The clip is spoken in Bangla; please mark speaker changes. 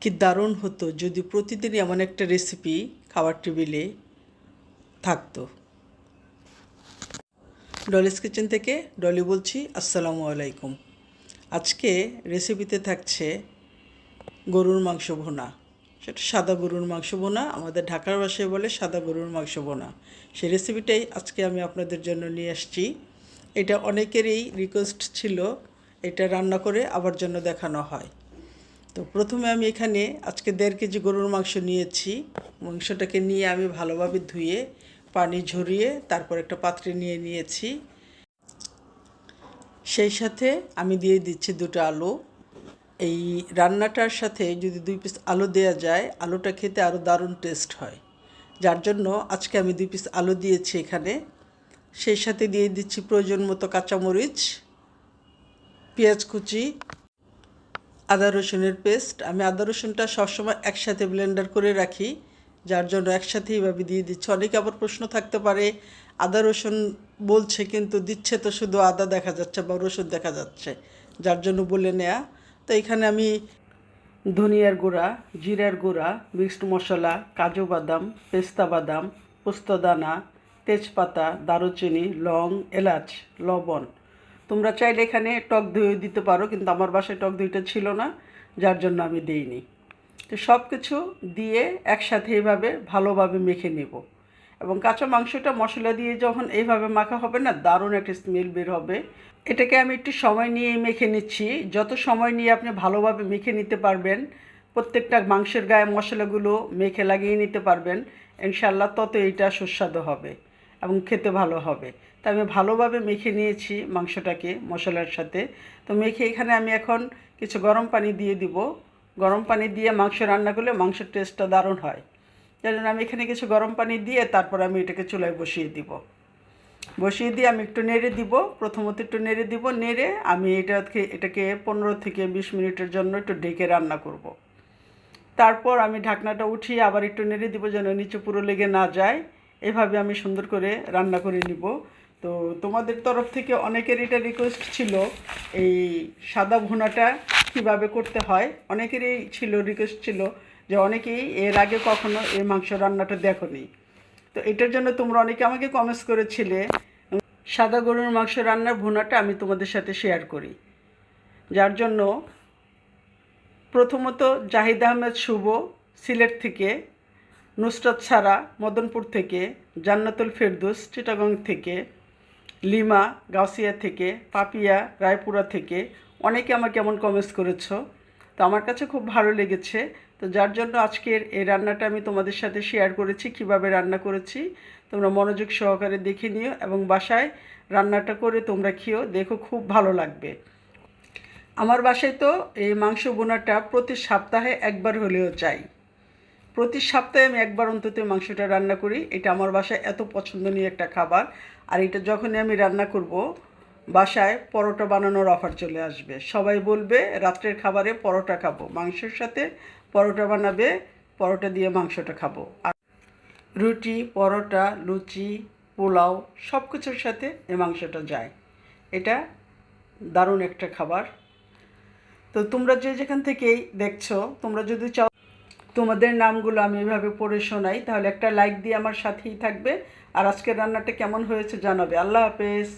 Speaker 1: কি দারুণ হতো যদি প্রতিদিনই এমন একটা রেসিপি খাবার টেবিলে থাকতো। ডলিস কিচেন থেকে ডলি বলছি, আসসালামু আলাইকুম। আজকে রেসিপিতে থাকছে গরুর মাংস ভুনা। সেটা সাদা গরুর মাংস ভুনা, আমাদের ঢাকার ভাষায় বলে সাদা গরুর মাংস ভুনা। সেই রেসিপিটাই আজকে আমি আপনাদের জন্য নিয়ে আসছি। এটা অনেকেরই রিকোয়েস্ট ছিল এটা রান্না করে আবার জন্য দেখানো হয়। তো প্রথমে আমি এখানে আজকে 1.5 কেজি গরুর মাংস নিয়েছি। মাংসটাকে নিয়ে আমি ভালোভাবে ধুয়ে পানি ঝরিয়ে তারপর একটা পাত্রে নিয়ে নিয়েছি। সেই সাথে আমি দিয়ে দিচ্ছি 2টা আলু। এই রান্নাটার সাথে যদি 2 পিস আলু দেওয়া যায়, আলুটা খেতে আরও দারুণ টেস্ট হয়, যার জন্য আজকে আমি 2 পিস আলু দিয়েছি এখানে। সেই সাথে দিয়ে দিচ্ছি প্রয়োজন মতো কাঁচামরিচ, পেঁয়াজ কুচি, আদা রসুনের পেস্ট। আমি আদা রসুনটা সবসময় একসাথে ব্লেন্ডার করে রাখি, যার জন্য একসাথে এইভাবে দিয়ে দিচ্ছি। অনেকে আবার প্রশ্ন থাকতে পারে, আদা রসুন বলছে কিন্তু দিচ্ছে তো শুধু আদা দেখা যাচ্ছে বা রসুন দেখা যাচ্ছে, যার জন্য বলে নেয়া। তো এখানে আমি ধনিয়ার গুঁড়া, জিরার গুঁড়া, মিক্সড মশলা, কাজু বাদাম, পেস্তা বাদাম, পোস্তদানা, তেজপাতা, দারুচিনি, লং, এলাচ, লবণ। তোমরা চাইলে এখানে টক দইও দিতে পারো, কিন্তু আমার বাসায় টক দইটা ছিল না, যার জন্য আমি দিইনি। তো সব কিছু দিয়ে একসাথে এইভাবে ভালোভাবে মেখে নেব। এবং কাঁচা মাংসটা মশলা দিয়ে যখন এইভাবে মাখা হবে না, দারুণ একটা স্মেল বের হবে। এটাকে আমি একটু সময় নিয়ে মেখে নিচ্ছি। যত সময় নিয়ে আপনি ভালোভাবে মেখে নিতে পারবেন, প্রত্যেকটা মাংসের গায়ে মশলাগুলো মেখে লাগিয়ে নিতে পারবেন, ইনশাআল্লাহ তত এইটা সুস্বাদু হবে এবং খেতে ভালো হবে। তা আমি ভালোভাবে মেখে নিয়েছি মাংসটাকে মশলার সাথে। তো মেখে এখানে আমি এখন কিছু গরম পানি দিয়ে দিব। গরম পানি দিয়ে মাংস রান্না করলে মাংসের টেস্টটা দারুণ হয়। যার জন্য আমি এখানে কিছু গরম পানি দিয়ে তারপর আমি এটাকে চুলায় বসিয়ে দিব। বসিয়ে দিয়ে আমি একটু নেড়ে দিব। প্রথমত একটু নেড়ে দিব, নেড়ে আমি এটাকে 15 থেকে 20 মিনিটের জন্য একটু ঢেকে রান্না করব। তারপর আমি ঢাকনাটা উঠিয়ে আবার একটু নেড়ে দিব যেন নিচে পুরো লেগে না যায়। এভাবে আমি সুন্দর করে রান্না করে নিব। তো তোমাদের তরফ থেকে অনেকের এটা রিকোয়েস্ট ছিল এই সাদা ভুনাটা কীভাবে করতে হয়। অনেকেরই রিকোয়েস্ট ছিল যে অনেকেই এর আগে কখনো এই মাংস রান্নাটা দেখোনি। তো এটার জন্য তোমরা অনেকে আমাকে কমেন্টস করেছিলে সাদা গরুর মাংস রান্নার ভুনাটা আমি তোমাদের সাথে শেয়ার করি। যার জন্য প্রথমত জাহিদ আহমেদ শুভ সিলেট থেকে, নুসরাত সারা মদনপুর থেকে, জান্নাতুল ফেরদৌস চিটাগং থেকে, লিমা গাউসিয়া থেকে, পাপিয়া রায়পুরা থেকে অনেকে আমাকে এমন কমেন্টস করেছো। তো আমার কাছে খুব ভালো লেগেছে। তো যার জন্য আজকের এই রান্নাটা আমি তোমাদের সাথে শেয়ার করেছি, কিভাবে রান্না করেছি। তোমরা মনোযোগ সহকারে দেখে নিও এবং বাসায় রান্নাটা করে তোমরা খেও, দেখো খুব ভালো লাগবে। আমার বাসায় তো এই মাংস বোনাটা প্রতি সপ্তাহে একবার হলেও চাই। প্রতি সপ্তাহে আমি একবার অন্তত মাংসটা রান্না করি। এটা আমার বাসায় এত পছন্দনীয় একটা খাবার। আর এটা যখনই আমি রান্না করব, বাসায় পরোটা বানানোর অফার চলে আসবে। সবাই বলবে রাত্রের খাবারে পরোটা খাবো, মাংসের সাথে পরোটা বানাবে, পরোটা দিয়ে মাংসটা খাবো। আর রুটি, পরোটা, লুচি, পোলাও সব কিছুর সাথে এই মাংসটা যায়। এটা দারুণ একটা খাবার। তো তোমরা যেখান থেকেই দেখছো, তোমরা যদি চাও তোমাদের নামগুলো আমি এভাবে পড়ে শোনাই, তাহলে একটা লাইক দিয়ে আমার সাথেই থাকবে। আর আজকের রান্নাটা কেমন হয়েছে জানাবে। আল্লাহ হাফেজ।